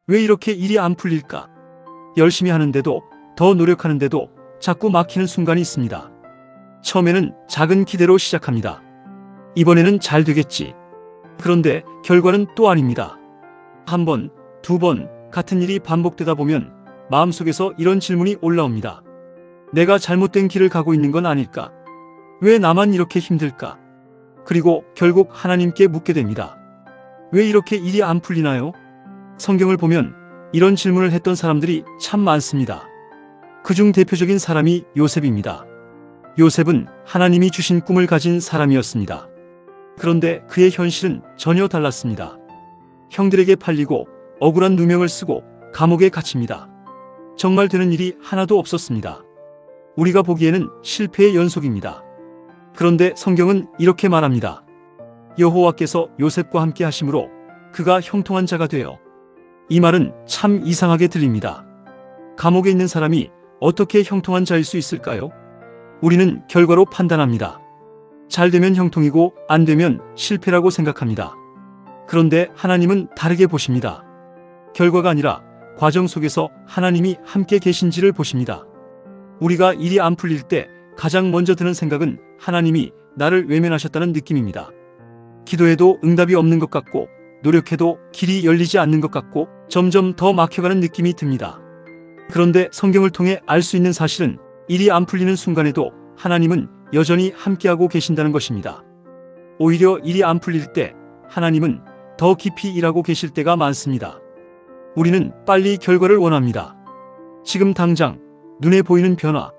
왜 이렇게 일이 안 풀릴까? 열심히 하는데도, 더 노력하는데도 자꾸 막히는 순간이 있습니다. 처음에는 작은 기대로 시작합니다. 이번에는 잘 되겠지. 그런데 결과는 또 아닙니다. 한 번, 두 번 같은 일이 반복되다 보면 마음속에서 이런 질문이 올라옵니다. 내가 잘못된 길을 가고 있는 건 아닐까? 왜 나만 이렇게 힘들까? 그리고 결국 하나님께 묻게 됩니다. 왜 이렇게 일이 안 풀리나요? 성경을 보면 이런 질문을 했던 사람들이 참 많습니다. 그중 대표적인 사람이 요셉입니다. 요셉은 하나님이 주신 꿈을 가진 사람이었습니다. 그런데 그의 현실은 전혀 달랐습니다. 형들에게 팔리고 억울한 누명을 쓰고 감옥에 갇힙니다. 정말 되는 일이 하나도 없었습니다. 우리가 보기에는 실패의 연속입니다. 그런데 성경은 이렇게 말합니다. 여호와께서 요셉과 함께 하심으로 그가 형통한 자가 되어. 이 말은 참 이상하게 들립니다. 감옥에 있는 사람이 어떻게 형통한 자일 수 있을까요? 우리는 결과로 판단합니다. 잘 되면 형통이고 안 되면 실패라고 생각합니다. 그런데 하나님은 다르게 보십니다. 결과가 아니라 과정 속에서 하나님이 함께 계신지를 보십니다. 우리가 일이 안 풀릴 때 가장 먼저 드는 생각은 하나님이 나를 외면하셨다는 느낌입니다. 기도해도 응답이 없는 것 같고 노력해도 길이 열리지 않는 것 같고 점점 더 막혀가는 느낌이 듭니다. 그런데 성경을 통해 알 수 있는 사실은 일이 안 풀리는 순간에도 하나님은 여전히 함께하고 계신다는 것입니다. 오히려 일이 안 풀릴 때 하나님은 더 깊이 일하고 계실 때가 많습니다. 우리는 빨리 결과를 원합니다. 지금 당장 눈에 보이는 변화.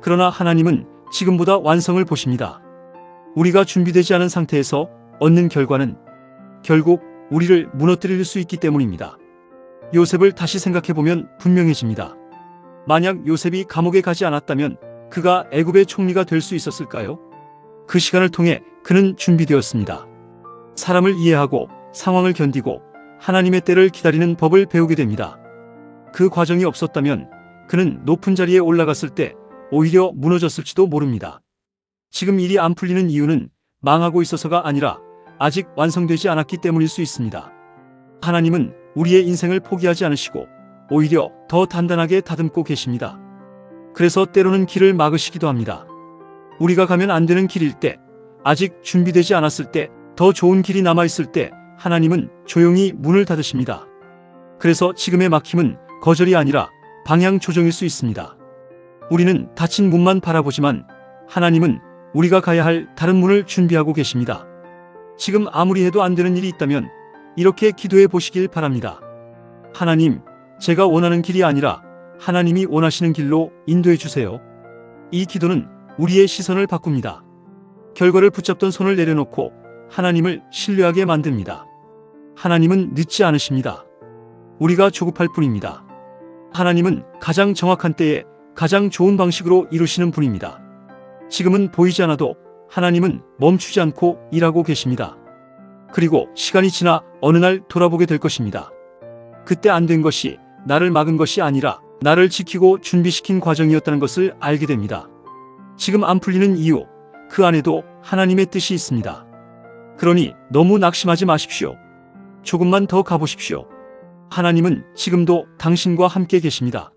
그러나 하나님은 지금보다 완성을 보십니다. 우리가 준비되지 않은 상태에서 얻는 결과는 결국 우리를 무너뜨릴 수 있기 때문입니다. 요셉을 다시 생각해보면 분명해집니다. 만약 요셉이 감옥에 가지 않았다면 그가 애굽의 총리가 될 수 있었을까요? 그 시간을 통해 그는 준비되었습니다. 사람을 이해하고 상황을 견디고 하나님의 때를 기다리는 법을 배우게 됩니다. 그 과정이 없었다면 그는 높은 자리에 올라갔을 때 오히려 무너졌을지도 모릅니다. 지금 일이 안 풀리는 이유는 망하고 있어서가 아니라 아직 완성되지 않았기 때문일 수 있습니다. 하나님은 우리의 인생을 포기하지 않으시고 오히려 더 단단하게 다듬고 계십니다. 그래서 때로는 길을 막으시기도 합니다. 우리가 가면 안 되는 길일 때, 아직 준비되지 않았을 때, 더 좋은 길이 남아있을 때 하나님은 조용히 문을 닫으십니다. 그래서 지금의 막힘은 거절이 아니라 방향 조정일 수 있습니다. 우리는 닫힌 문만 바라보지만 하나님은 우리가 가야 할 다른 문을 준비하고 계십니다. 지금 아무리 해도 안 되는 일이 있다면 이렇게 기도해 보시길 바랍니다. 하나님, 제가 원하는 길이 아니라 하나님이 원하시는 길로 인도해 주세요. 이 기도는 우리의 시선을 바꿉니다. 결과를 붙잡던 손을 내려놓고 하나님을 신뢰하게 만듭니다. 하나님은 늦지 않으십니다. 우리가 조급할 뿐입니다. 하나님은 가장 정확한 때에 가장 좋은 방식으로 이루시는 분입니다. 지금은 보이지 않아도 하나님은 멈추지 않고 일하고 계십니다. 그리고 시간이 지나 어느 날 돌아보게 될 것입니다. 그때 안 된 것이 나를 막은 것이 아니라 나를 지키고 준비시킨 과정이었다는 것을 알게 됩니다. 지금 안 풀리는 이유, 그 안에도 하나님의 뜻이 있습니다. 그러니 너무 낙심하지 마십시오. 조금만 더 가보십시오. 하나님은 지금도 당신과 함께 계십니다.